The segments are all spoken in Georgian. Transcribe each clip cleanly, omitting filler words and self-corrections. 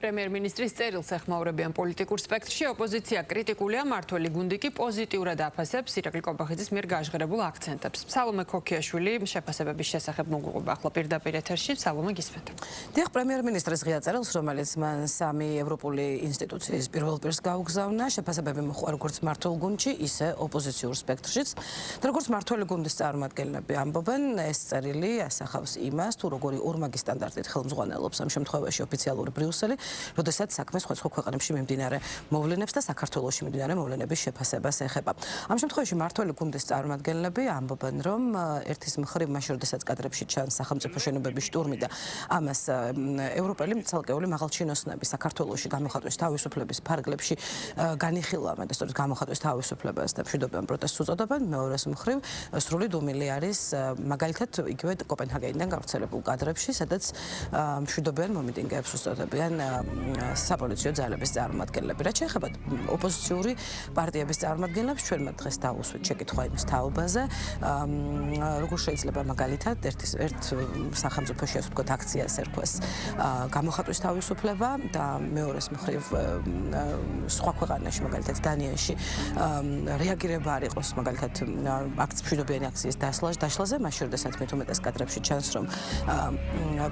პრემიერ-მინისტრის წერილს ეხმაურებიან პოლიტიკურ სპექტრში ოპოზიცია კრიტიკულია, მმართველი გუნდი კი პოზიტიურად აფასებს ირაკლი კობახიძის მიერ გაჟღერებულ აქცენტებს. სალომე ქოქიაშვილი შეფასებების შესახებ მოგვიყვება ახლა პირდაპირ ეთერში. სალომე, გისმენთ. დიახ, პრემიერ-მინისტრის ღია წერილს, რომელიც მან 3 ევროპული ინსტიტუციის პირველ პირს გაუგზავნა, შეფასებები მოჰყვა როგორც მმართველ გუნდში, ისე ოპოზიციურ სპექტრშიც. და როგორც მმართველი გუნდის წარმომადგენლები ამბობენ, ეს წერილი ასახავს იმას, თუ როგორი ორმაგი სტანდარტით ხელმძღვანელობს ამ შემთხვევაში ოფიციალური ბრიუსელი, როდესაც საქმე სხვა ქვეყნებში მიმდინარე მოვლენებს და საქართველოში მიმდინარე მოვლენების შეფასებას ეხება. ამ შემთხვევაში მმართველი გუნდის წარმომადგენლები ამბობენ, რომ ერთის მხრივ მაშინ, როდესაც კადრებში ჩანს სახელმწიფო შენობების შტურმი და ამას ევროპელი ცალკეული მაღალჩინოსნები საქართველოში გამოხატვის თავისუფლების ფარგლებში განიხილავენ და სწორედ გამოხატვის თავისუფლებას და მშვიდობიან პროტესტს უწოდებენ. მეორეს მხრივ სრული დუმილი არის მაგალითად იგივე კოპენჰაგენიდან გავრცელებულ კადრებში, სადაც მშვიდობიან მომიტინგეებს უწოდებიან საპოლიციო ძალების წარმომადგენლები. რაც შეეხება ოპოზიციური პარტიების წარმომადგენლებს, ჩვენ მათ დღეს დავუსვით შეკითხვა იმის თაობაზე, როგორ შეიძლება მაგალითად ერთ სახელმწიფოში ასე ვთქვათ აქციას ერქვას გამოხატვის თავისუფლება და მეორეს მხრივ სხვა ქვეყანაში, მაგალითად დანიაში რეაგირება არ იყოს მაგალითად მშვიდობიანი აქციის დაშლაზე, მაშინ როდესაც მით უმეტეს კადრებში ჩანს, რომ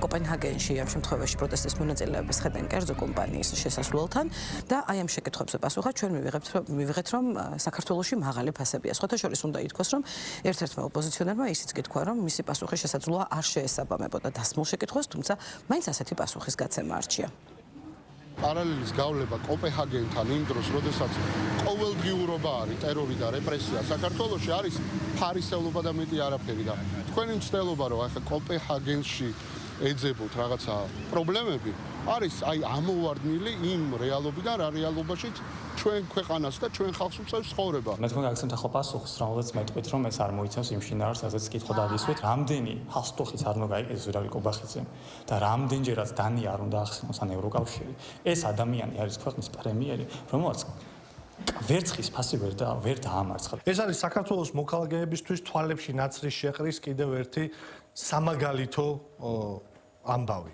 კოპენჰაგენში ამ შემთხვევაში პროტესტის მონაწილეების ხედენ კერძო კომპანიის შესასვლელთან და აი ამ შეკითხვებზე პასუხად ჩვენ მივიღეთ, რომ საქართველოში მაღალი ფასებია. სხვათა შორის უნდა ითქვას, რომ ერთ-ერთმა ოპოზიციონერმა ისიც კითხვა, რომ მისი პასუხის შესაძლოა არ შეესაბამებოდა დასმულ შეკითხვას, თუმცა მაინც ასეთი პასუხის გაცემა არჩია. პარალელის გავლება კოპენჰაგენთან იმ დროს, როდესაც ყოველდღიურობა არის ტერორი და რეპრესია საქართველოში, არის ფარისევლობა და მეტი არაფერი და თქვენი მცდელობა, რომ ახლა კოპენჰაგენში ეძებოთ რაღაცა პრობლემები, არის აი ამოვარდნილი იმ რეალობიდან, რა რეალობაშიც ჩვენ ქვეყანას და ჩვენ ხალხს უწევს ცხოვრება. მე თქო გაგცემთ ახლა პასუხს, რომელზეც მეტყვით, რომ ეს არ მოიცავს იმ შინაარს, სადაც კითხვა დაგისვით, რამდენი ჰასტოხიც არ უნდა გაიყენოს ირაკლი კობახიძემ და რამდენჯერაც დანია არ უნდა ახსნოს ან ევროკავშირი. ეს ადამიანი არის ქვეყნის პრემიერი, რომელსაც ვერცხლის ფასი ვერ დაამარცხა. ეს არის საქართველოს მოქალაქეებისთვის თვალებში ნაცრის შეყრის კიდევ ერთი სამაგალითო ამბავი.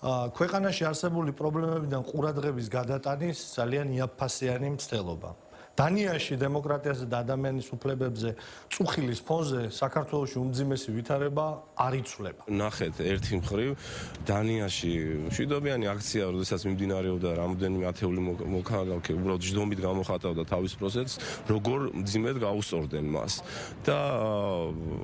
ქვეყანაში არსებული პრობლემებიდან ყურადღების გადატანის ძალიან იაფფასიანი მცდელობა. დანიაში დემოკრატიაზე და ადამიანის უფლებებზე წუხილის ფონზე საქართველოში უმძიმესი ვითარება არ იცვლება. ნახეთ, ერთი მხრივ დანიაში მშვიდობიანი აქცია, როდესაც მიმდინარეობდა რამდენიმე ათეული მოქალაქე უბრალოდ ჯდომით გამოხატავდა თავის პროცესს, როგორ მძიმედ გაუსწორდნენ მას. და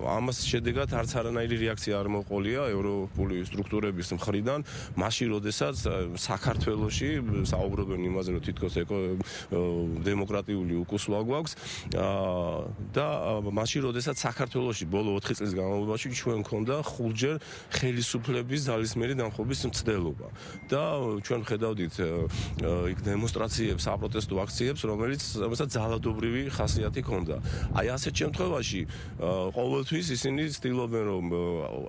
ამას შედეგად არც არანაირი რეაქცია არ მოყოლია ევროპული სტრუქტურების მხრიდან, მაშინ როდესაც საქართველოში საუბრობენ იმაზე, რომ თითქოს დემოკრატიული უკუსვა გვაქვს და მაშინ როდესაც საქართველოში ბოლო 4 წლის განმავლობაში ჩვენ მქონდა 5-ჯერ ხელისუფლების ძალისმიერი დამხობის მცდელობა და ჩვენ ხედავდით იქ დემონსტრაციებს, საპროტესტო აქციებს, რომელსაც ძალადობრივი ხასიათი ჰქონდა. აი ასეთ შემთხვევაში ყოველთვის ისინი ცდილობენ, რომ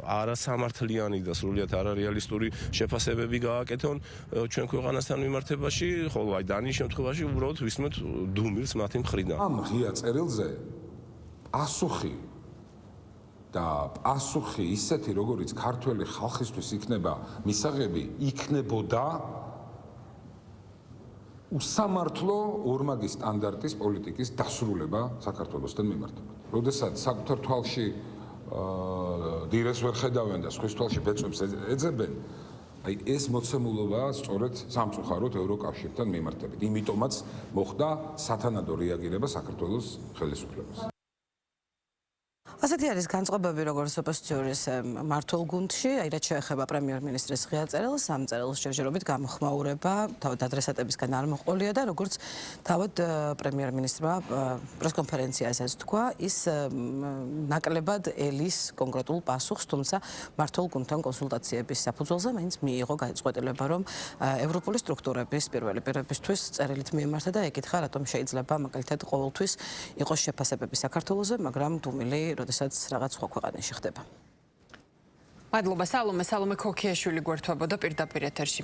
არასამართლიანი და სრულიად არარეალისტური შეფასებები გააკეთონ ჩვენ ქვეყანასთან მიმართებაში, ხოლო აი დანიის შემთხვევაში უბრალოდ ვისმენთ დუმილს მათი მხრიდან. ამ ღია წერილზე პასუხი და პასუხი ისეთი, როგორიც ქართველი ხალხისთვის იქნება მისაღები, იქნებოდა უსამართლო ორმაგი სტანდარტის პოლიტიკის დასრულება საქართველოსთან მიმართებად. როდესაც საკუთარ თვალში დილეს ვერ ხედავენ და სხვის თვალში ბეწვებს ეძებენ, აი ეს მოცემულობა სწორედ სამწუხაროდ ევროკავშირთან მიმართებით. იმიტომაც მოხდა სათანადო რეაგირება საქართველოს ხელისუფლებას. ასეთი არის განწყობები როგორც ოპოზიციის მმართველ გუნდში, აი რაც შეეხება პრემიერ-მინისტრის ღია წერილს, ამ წერილს ჯერჯერობით გამოხმაურება თავად ადრესატებისგან არ მოყოლია და როგორც თავად პრემიერ-მინისტრმა პრესკონფერენციაზეც თქვა, ის ნაკლებად ელის კონკრეტულ პასუხს, თუმცა მმართველ გუნდთან კონსულტაციების საფუძველზე მაინც მიიღო გადაწყვეტილება, რომ ევროპული სტრუქტურების პირველი პირებისთვის წერილით მიემართა და ეკითხა, რატომ შეიძლება მაგალითად ყოველთვის იყოს შეფასებები საქართველოზე, მაგრამ დუმილი როდესაც რაღაც სხვა ქვეყანაში ხდება. მადლობა სალომე ქოქიაშვილი გვერდებოდა პირდაპირ ეთერში.